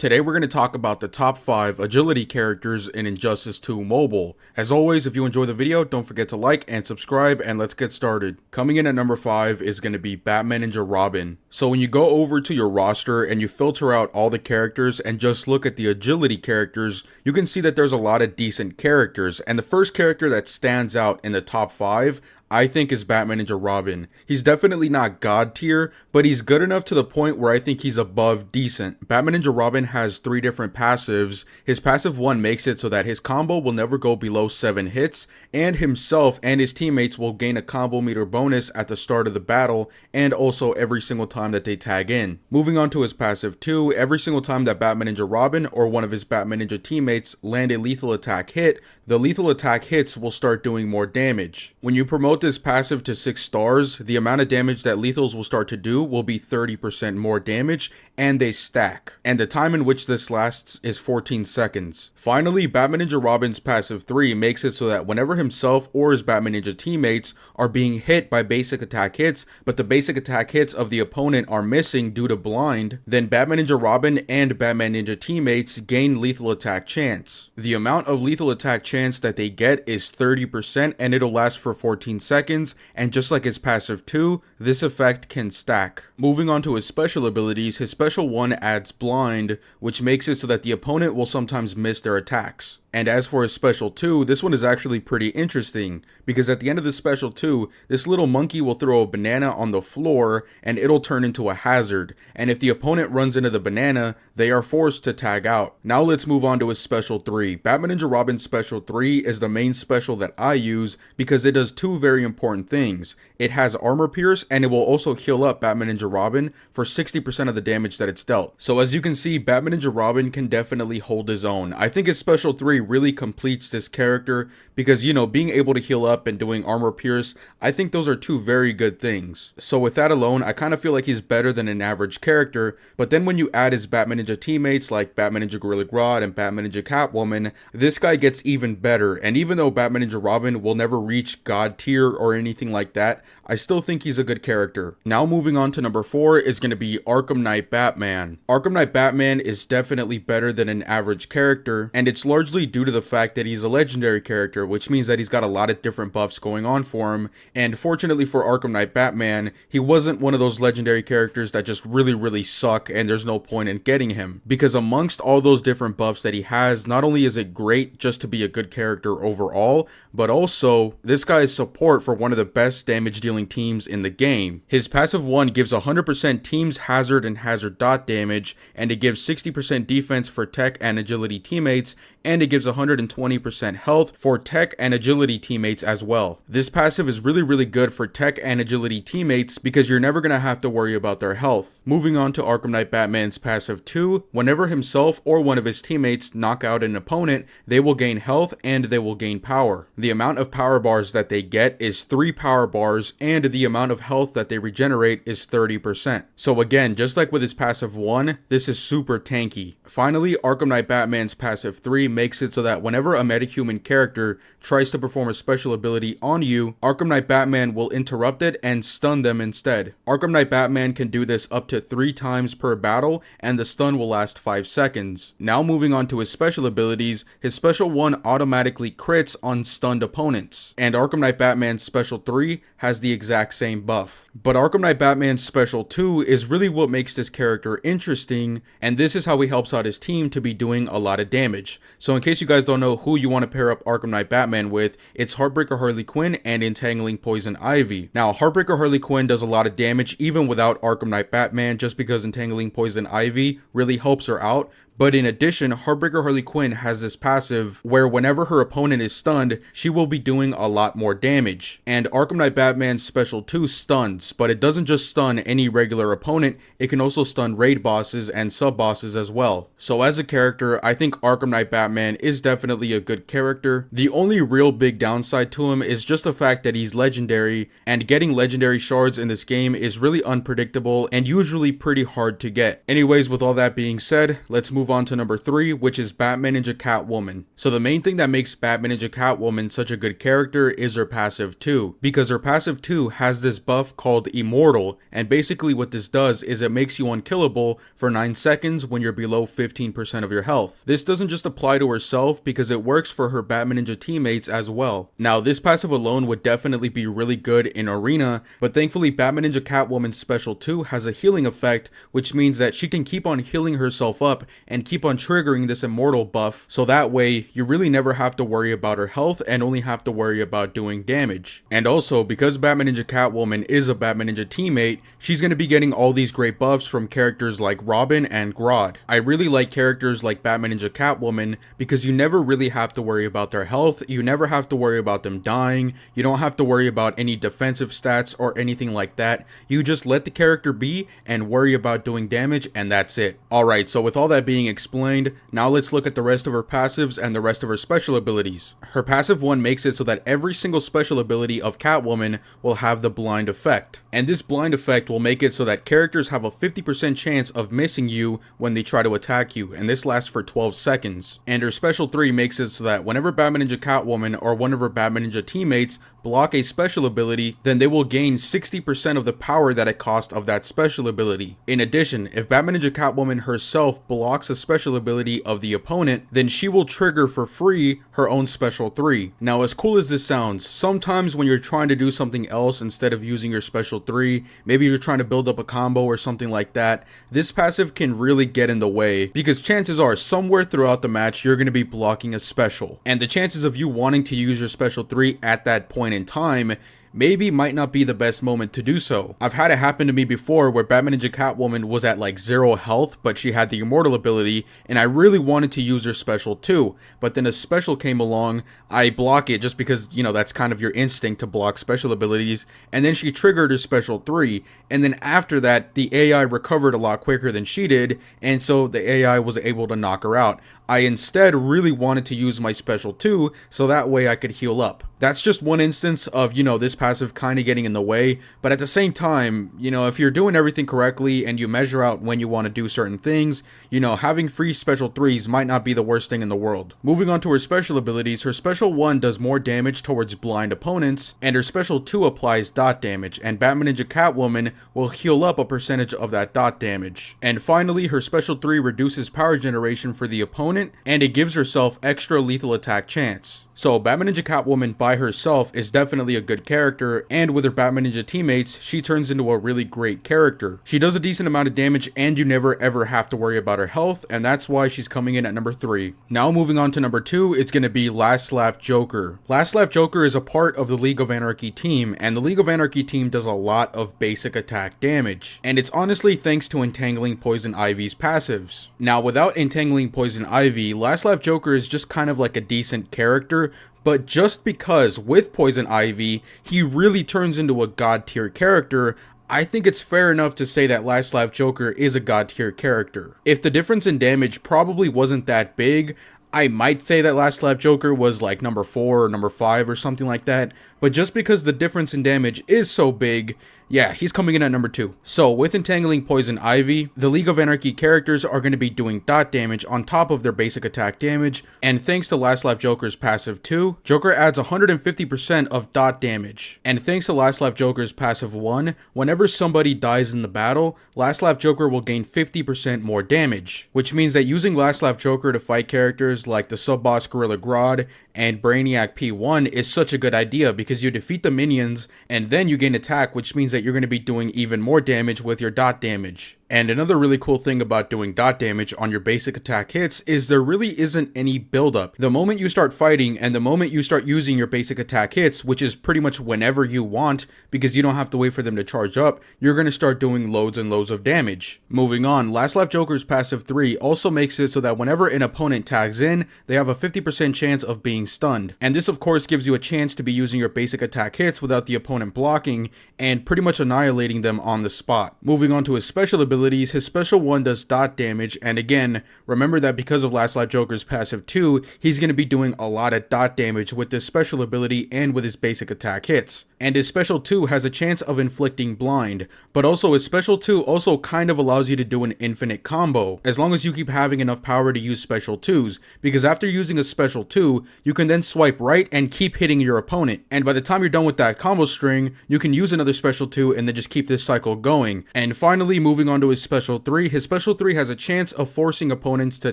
Today we're going to talk about the top 5 agility characters in Injustice 2 Mobile. As always, if you enjoy the video, don't forget to like and subscribe, and let's get started. Coming in at number 5 is going to be Batman Ninja Robin. So when you go over to your roster and you filter out all the characters and just look at the agility characters, you can see that there's a lot of decent characters, and the first character that stands out in the top 5 I think is Batman Ninja Robin. He's definitely not god tier, but he's good enough to the point where I think he's above decent. Batman Ninja Robin has 3 different passives. His passive 1 makes it so that his combo will never go below 7 hits, and himself and his teammates will gain a combo meter bonus at the start of the battle, and also every single time that they tag in. Moving on to his passive 2, every single time that Batman Ninja Robin or one of his Batman Ninja teammates land a lethal attack hit, the lethal attack hits will start doing more damage. When you promote this passive to 6 stars, the amount of damage that lethals will start to do will be 30% more damage, and they stack. And the time in which this lasts is 14 seconds. Finally, Batman Ninja Robin's passive 3 makes it so that whenever himself or his Batman Ninja teammates are being hit by basic attack hits, but the basic attack hits of the opponent are missing due to blind, then Batman Ninja Robin and Batman Ninja teammates gain lethal attack chance. The amount of lethal attack chance that they get is 30%, and it'll last for 14 seconds, and just like his passive 2, this effect can stack. Moving on to his special abilities, his special 1 adds blind, which makes it so that the opponent will sometimes miss their attacks. And as for his special 2, this one is actually pretty interesting, because at the end of the special 2, this little monkey will throw a banana on the floor and it'll turn into a hazard, and if the opponent runs into the banana, they are forced to tag out. Now let's move on to his special 3. Batman Ninja Robin's special 3 is the main special that I use because it does 2 very important things. It has armor pierce, and it will also heal up Batman Ninja Robin for 60% of the damage that it's dealt. So as you can see, Batman Ninja Robin can definitely hold his own. I think his special 3 really completes this character because, you know, being able to heal up and doing armor pierce, I think those are 2 very good things. So with that alone, I kind of feel like he's better than an average character, but then when you add his Batman Ninja teammates like Batman Ninja Gorilla Grodd and Batman Ninja Catwoman, this guy gets even better, and even though Batman Ninja Robin will never reach god tier or anything like that, I still think he's a good character. Now moving on to number 4 is going to be Arkham Knight Batman. Arkham Knight Batman is definitely better than an average character, and it's largely due to the fact that he's a legendary character, which means that he's got a lot of different buffs going on for him, and fortunately for Arkham Knight Batman, he wasn't one of those legendary characters that just really suck and there's no point in getting him, because amongst all those different buffs that he has, not only is it great just to be a good character overall, but also this guy is support for one of the best damage dealing teams in the game. His passive 1 gives 100% teams hazard and hazard dot damage, and it gives 60% defense for tech and agility teammates, and it gives 120% health for tech and agility teammates as well. This passive is really good for tech and agility teammates because you're never going to have to worry about their health. Moving on to Arkham Knight Batman's passive 2, whenever himself or one of his teammates knock out an opponent, they will gain health and they will gain power. The amount of power bars that they get is 3 power bars, and the amount of health that they regenerate is 30%. So again, just like with his passive 1, this is super tanky. Finally, Arkham Knight Batman's passive 3 makes it so that whenever a metahuman character tries to perform a special ability on you, Arkham Knight Batman will interrupt it and stun them instead. Arkham Knight Batman can do this up to 3 times per battle, and the stun will last 5 seconds. Now moving on to his special abilities, his special 1 automatically crits on stunned opponents, and Arkham Knight Batman's special 3 has the exact same buff. But Arkham Knight Batman's special 2 is really what makes this character interesting, and this is how he helps out his team to be doing a lot of damage. So in case you guys don't know who you want to pair up Arkham Knight Batman with, it's Heartbreaker Harley Quinn and Entangling Poison Ivy. Now, Heartbreaker Harley Quinn does a lot of damage even without Arkham Knight Batman, just because Entangling Poison Ivy really helps her out. But in addition, Heartbreaker Harley Quinn has this passive where whenever her opponent is stunned, she will be doing a lot more damage. And Arkham Knight Batman's special 2 stuns, but it doesn't just stun any regular opponent, it can also stun raid bosses and sub bosses as well. So as a character, I think Arkham Knight Batman is definitely a good character. The only real big downside to him is just the fact that he's legendary, and getting legendary shards in this game is really unpredictable and usually pretty hard to get. Anyways, with all that being said, let's move move on to number 3, which is Batman Ninja Catwoman. So the main thing that makes Batman Ninja Catwoman such a good character is her passive 2, because her passive 2 has this buff called Immortal, and basically what this does is it makes you unkillable for 9 seconds when you're below 15% of your health. This doesn't just apply to herself because it works for her Batman Ninja teammates as well. Now this passive alone would definitely be really good in Arena, but thankfully Batman Ninja Catwoman's special 2 has a healing effect, which means that she can keep on healing herself up and keep on triggering this Immortal buff, so that way you really never have to worry about her health and only have to worry about doing damage. And also, because Batman Ninja Catwoman is a Batman Ninja teammate, she's going to be getting all these great buffs from characters like Robin and Grodd. I really like characters like Batman Ninja Catwoman because you never really have to worry about their health, you never have to worry about them dying, you don't have to worry about any defensive stats or anything like that. You just let the character be and worry about doing damage, and that's it. Alright, so with all that being explained, now let's look at the rest of her passives and the rest of her special abilities. Her passive 1 makes it so that every single special ability of Catwoman will have the blind effect. And this blind effect will make it so that characters have a 50% chance of missing you when they try to attack you, and this lasts for 12 seconds. And her special 3 makes it so that whenever Batman Ninja Catwoman or one of her Batman Ninja teammates block a special ability, then they will gain 60% of the power that it cost of that special ability. In addition, if Batman Ninja Catwoman herself blocks a special ability of the opponent, then she will trigger for free her own special 3. Now, as cool as this sounds, sometimes when you're trying to do something else instead of using your special 3, maybe you're trying to build up a combo or something like that, this passive can really get in the way, because chances are somewhere throughout the match you're going to be blocking a special, and the chances of you wanting to use your special 3 at that point in time maybe might not be the best moment to do so. I've had it happen to me before where Batman Ninja Catwoman was at like 0 health, but she had the Immortal ability, and I really wanted to use her special too, but then a special came along, I block it just because, you know, that's kind of your instinct to block special abilities, and then she triggered her special 3, and then after that, the AI recovered a lot quicker than she did, and so the AI was able to knock her out. I instead really wanted to use my special 2, so that way I could heal up. That's just one instance of, you know, this passive kind of getting in the way, but at the same time, you know, if you're doing everything correctly and you measure out when you want to do certain things, you know, having free special 3s might not be the worst thing in the world. Moving on to her special abilities, her special 1 does more damage towards blind opponents, and her special 2 applies dot damage, and Batman Ninja Catwoman will heal up a percentage of that dot damage. And finally, her special 3 reduces power generation for the opponent, and it gives herself extra lethal attack chance. So Batman Ninja Catwoman by herself is definitely a good character, and with her Batman Ninja teammates, she turns into a really great character. She does a decent amount of damage, and you never ever have to worry about her health, and that's why she's coming in at number 3. Now moving on to number 2, it's going to be Last Laugh Joker. Last Laugh Joker is a part of the League of Anarchy team, and the League of Anarchy team does a lot of basic attack damage, and it's honestly thanks to Entangling Poison Ivy's passives. Now without Entangling Poison Ivy, Last Laugh Joker is just kind of like a decent character, but just because with Poison Ivy, he really turns into a god tier character, I think it's fair enough to say that Last Laugh Joker is a god tier character. If the difference in damage probably wasn't that big, I might say that Last Laugh Joker was like number 4 or number 5 or something like that, but just because the difference in damage is so big, yeah, he's coming in at number 2. So with Entangling Poison Ivy, the League of Anarchy characters are going to be doing dot damage on top of their basic attack damage, and thanks to Last Laugh Joker's passive 2, Joker adds 150% of dot damage. And thanks to Last Laugh Joker's passive 1, whenever somebody dies in the battle, Last Laugh Joker will gain 50% more damage, which means that using Last Laugh Joker to fight characters like the sub-boss Gorilla Grodd and Brainiac P1 is such a good idea because you defeat the minions and then you gain attack, which means that you're going to be doing even more damage with your dot damage. And another really cool thing about doing dot damage on your basic attack hits is there really isn't any buildup. The moment you start fighting and the moment you start using your basic attack hits, which is pretty much whenever you want because you don't have to wait for them to charge up, you're going to start doing loads and loads of damage. Moving on, Last Laugh Joker's passive 3 also makes it so that whenever an opponent tags in, they have a 50% chance of being stunned. And this of course gives you a chance to be using your basic attack hits without the opponent blocking and pretty much annihilating them on the spot. Moving on to his special ability, his special 1 does dot damage, and again, remember that because of Last Laugh Joker's passive 2, he's going to be doing a lot of dot damage with this special ability and with his basic attack hits. and his special 2 has a chance of inflicting blind, but also his special 2 also kind of allows you to do an infinite combo, as long as you keep having enough power to use special 2s, because after using a special 2, you can then swipe right and keep hitting your opponent, and by the time you're done with that combo string, you can use another special 2 and then just keep this cycle going. And finally, moving on to his special 3 has a chance of forcing opponents to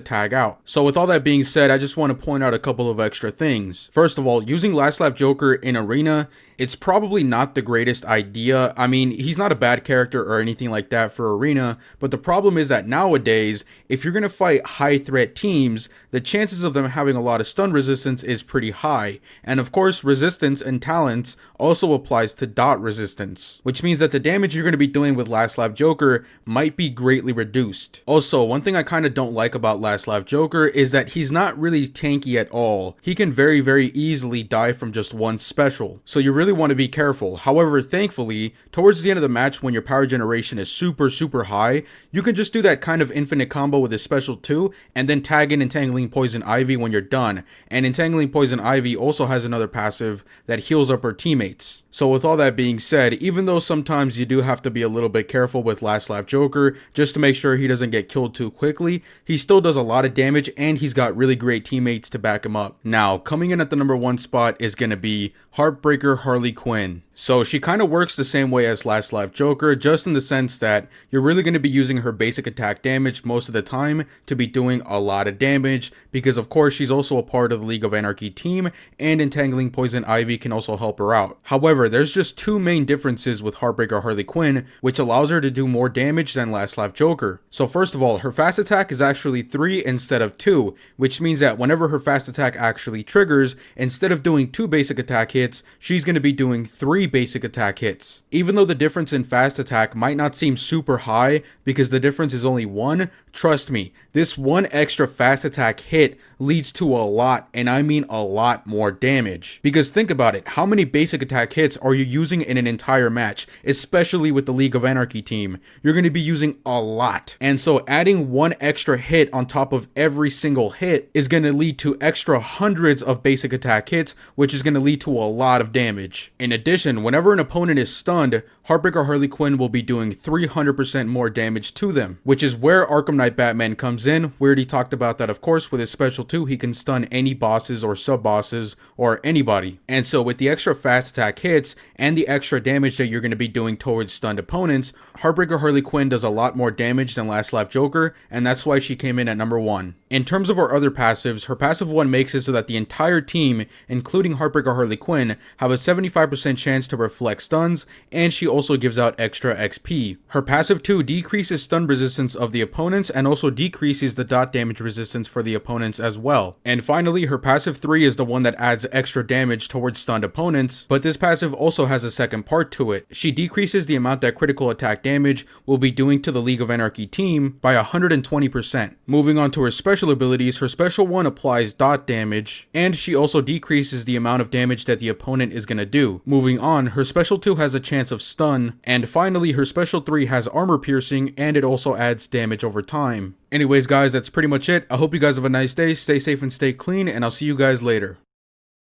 tag out. So with all that being said, I just want to point out a couple of extra things. First of all, using Last Laugh Joker in Arena, it's probably not the greatest idea. I mean, he's not a bad character or anything like that for Arena, but the problem is that nowadays, if you're going to fight high threat teams, the chances of them having a lot of stun resistance is pretty high. And of course, resistance and talents also applies to dot resistance, which means that the damage you're going to be doing with Last Laugh Joker might be greatly reduced. Also, one thing I kind of don't like about Last Laugh Joker is that he's not really tanky at all. He can very easily die from just one special, so you really want to be careful. However, thankfully, towards the end of the match when your power generation is super high, you can just do that kind of infinite combo with his special 2 and then tag in Entangling Poison Ivy when you're done. And Entangling Poison Ivy also has another passive that heals up her teammates. So with all that being said, even though sometimes you do have to be a little bit careful with Last Laugh Joker just to make sure he doesn't get killed too quickly, he still does a lot of damage and he's got really great teammates to back him up. Now, coming in at the number 1 spot is going to be Heartbreaker Harley Quinn. So she kind of works the same way as Last Laugh Joker, just in the sense that you're really going to be using her basic attack damage most of the time to be doing a lot of damage, because of course she's also a part of the League of Anarchy team, and Entangling Poison Ivy can also help her out. However, there's just two main differences with Heartbreaker Harley Quinn, which allows her to do more damage than Last Laugh Joker. So first of all, her fast attack is actually 3 instead of 2, which means that whenever her fast attack actually triggers, instead of doing 2 basic attack hits, she's going to be doing 3 basic attack hits. Even though the difference in fast attack might not seem super high because the difference is only 1, trust me, this 1 extra fast attack hit leads to a lot, and I mean a lot more damage. Because think about it, how many basic attack hits are you using in an entire match? Especially with the League of Anarchy team, you're going to be using a lot. And so adding 1 extra hit on top of every single hit is going to lead to extra hundreds of basic attack hits, which is going to lead to a lot of damage. In addition, whenever an opponent is stunned, Heartbreaker Harley Quinn will be doing 300% more damage to them, which is where Arkham Knight Batman comes in. We already talked about that, of course. With his special 2, he can stun any bosses or sub-bosses or anybody. And so with the extra fast attack hits and the extra damage that you're going to be doing towards stunned opponents, Heartbreaker Harley Quinn does a lot more damage than Last Laugh Joker, and that's why she came in at number 1. In terms of her other passives, her passive 1 makes it so that the entire team, including Heartbreaker Harley Quinn, have a 75% chance to reflect stuns, and she also gives out extra XP. Her passive 2 decreases stun resistance of the opponents and also decreases the dot damage resistance for the opponents as well. And finally, her passive 3 is the one that adds extra damage towards stunned opponents, but this passive also has a second part to it. She decreases the amount that critical attack damage will be doing to the League of Anarchy team by 120%. Moving on to her special abilities, her special 1 applies dot damage, and she also decreases the amount of damage that the opponent is going to do. Moving on, her special 2 has a chance of stun, and finally her special 3 has armor piercing, and it also adds damage over time. Anyways guys, that's pretty much it. I hope you guys have a nice day, stay safe and stay clean, and I'll see you guys later.